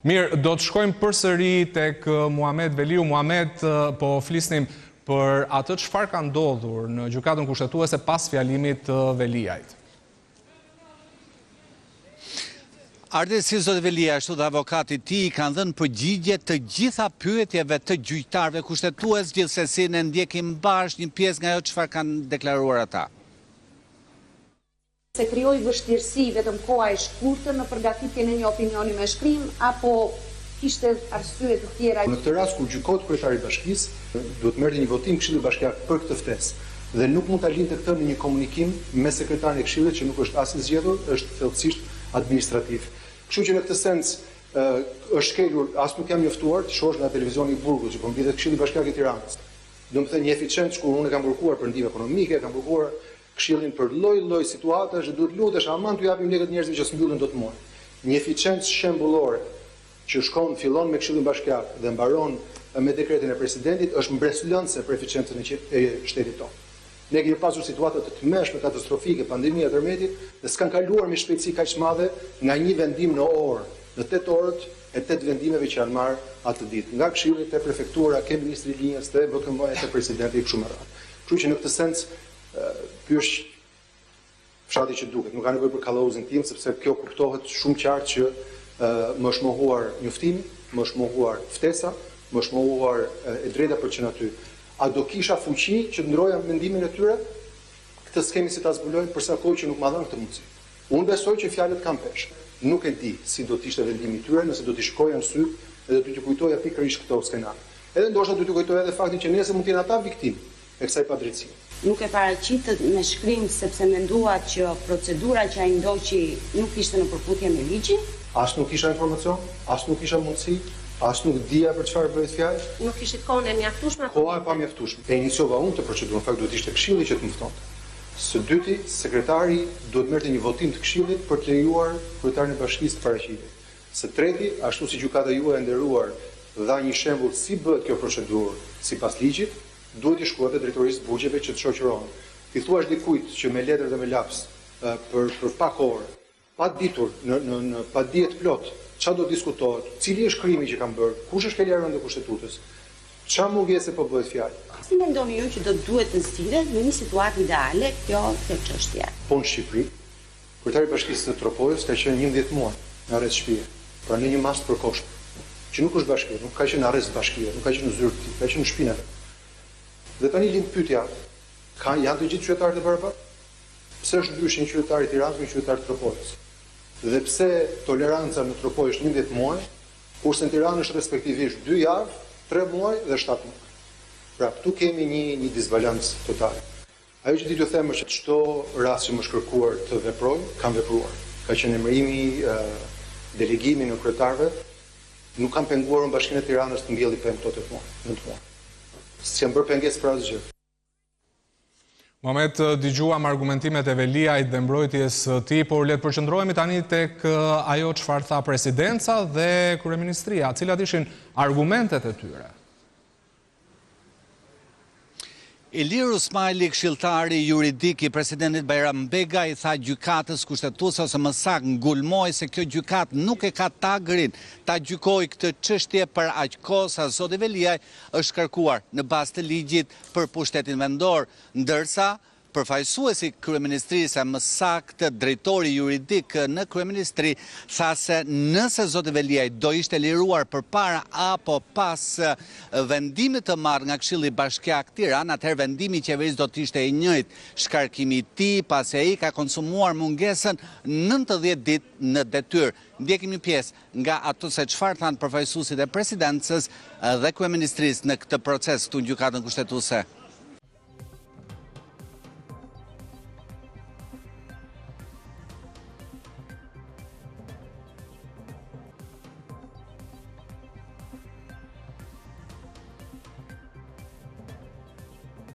Mirë, do të shkojmë përsëri tek Muhamet Veliu. Muhamet, po flisnim për atë çfarë ka ndodhur në gjykatën kushtetuese pas fjalimit të Veliajt. Ardhe si zoti Velia, ashtu dhe avokati ti kanë dhënë përgjigje të gjitha pyetjeve të gjyqtarëve kushtetues, gjithsesi ne ndjekim bashkë një pjesë nga ajo çfarë kanë deklaruar ata. Se krijoi vështirësi vetëm koha e shkurtër në përgatitjen e një opinioni me shkrim, apo kishte arsye të tjera? Në këtë rast kur gjykohet kryetari i bashkisë, duhet merrte një votim Këshilli Bashkiak për këtë ftesë dhe nuk mund ta lindte këtë në një komunikim me sekretarin e Këshillit që nuk është as i zgjedhur, është thellësisht administrativ. Kështu që në këtë sens është shkelur, as nuk jam njoftuar të shohësh nga televizioni i Burgut që po mbitet Këshilli Bashkiak i Tiranës. Domethënë një eficiencë kur unë kam kërkuar për ndihmë ekonomike, kam kërkuar Këshillin për lloj situatash që duhet lutesh aman t'u japim lekët njerëzve që s'mbyllën dot muaj. Një eficiencë shembullore që fillon me Këshillin Bashkiak dhe mbaron me dekretin e presidentit është mbretëlënëse për eficiencën e shtetit tonë. Ne kemi pasur situata të tmeshme katastrofike, pandemia e tërmetit dhe s'kan kaluar me shpejtësi kaq madhe nga një vendim në orë, në 8 orët e 8 vendimeve që janë marrë atë ditë. Nga Këshilli te prefektura, ke ministri i linjës, te VKM-ja, te presidenti kështu me radhë. Kështu që në këtë sens ky është fshati që duket. Nuk ka nevojë për kallauzin tim, sepse kjo kuptohet shumë qartë që më është mohuar njoftimi, më është mohuar ftesa, më është mohuar e drejta për qenë aty. A do kisha fuqi që të ndroja mendimin e tyre? Këtë skemi si ta zbulojnë përsa kohë që nuk ma dhanë këtë mundësi. Unë besoj që fjalët kanë peshë. Nuk e di si do të ishte vendimi i tyre, nëse do t'i shkoja në sy dhe do t'u kujtoja pikërisht këto skenare. Edhe ndoshta do t'u kujtoja edhe faktin që nesër mund të jenë ata viktimë e kësaj padrejtësie. Nuk e paraqitët me shkrim sepse menduat që procedura që ai ndoqi nuk ishte në përputhje me ligjin? As nuk kisha informacion, as nuk kisha mundësi, as nuk dija për çfarë bëhet fjalë. Nuk kishit kohën e mjaftueshme? Koha e pamjaftueshme. E iniciova unë të procedurën, në fakt duhet ishte Këshilli që të mëftonte. Së dyti, sekretari duhet merrte një votim të Këshillit për të lejuar kryetarin e bashkisë të paraqitet. Së treti, ashtu si gjykata juaj e nderuar dha një shembull si bëhet kjo procedurë sipas ligjit, duhet i shkruhet drejtorisë bugjeve që të shoqërohen. Ti thuash dikujt që me letër dhe me laps për pak orë, pa ditur në pa dijet plot, çfarë do diskutohet, cili është krimi që kanë bërë, kush është kelja rëndë e kushtetutës, çfarë mungese po bëhet fjalë. Si mendoni ju që do duhet të zgjidhet në një situatë ideale kjo çështje? Po në Shqipëri, kryetari i bashkisë së Tropojës ka qenë 11 muaj në arrest shtëpie, pra në një mas të përkohshme, që nuk është bashkia, nuk ka qenë në arrest bashkie, nuk ka qenë në zyrë, ka qenë në shtëpinë e vet. Dhe tani lind pyetja, janë të gjithë qytetarët e barabartë? Pse është ndryshe një qytetar i Tiranës me një qytetar të Tropojës? Dhe pse toleranca në Tropojë është 11 muaj, kurse në Tiranë është respektivisht 2 javë, 3 muaj dhe 7 muaj. Pra, këtu kemi një disbalancë totale. Ajo që ti do them është që çdo rast që më është kërkuar të veproj, kam vepruar. Ka qenë emërimi, delegimi në kryetarëve, nuk kam penguar në Bashkinë e Tiranës të mbjelli pemë këto 8 muaj, 9 muaj. Si jam bërë pengesë për asgjë. Muhamet, dëgjuam argumentimet e Veliajt dhe mbrojtjes ti, por le të përqendrohemi tani tek ajo çfarë tha presidenca dhe kryeministria, cilat ishin argumentet e tyre. Ilir Usmajli, këshilltari juridik i presidentit Bajram Bega, i tha gjykatës kushtetuese ose më saktë ngulmoi se kjo gjykatë nuk e ka tagrin ta gjykojë këtë çështje për aq kohë sa zoti Veliaj është kërkuar në bazë të ligjit për pushtetin vendor, ndërsa përfaqësuesi kryeministrisë, më saktë drejtori juridik në kryeministri, tha se nëse zoti Veliaj do ishte liruar përpara apo pas vendimit të marrë nga Këshilli Bashkiak Tiranë, atëherë vendimi i qeverisë do të ishte i njëjtë. Shkarkimi i tij pasi ai ka konsumuar mungesën 90 ditë në detyrë. Ndjekim një pjesë nga ato se çfarë thanë përfaqësuesit e presidencës dhe kryeministrisë në këtë proces këtu në gjykatën kushtetuese.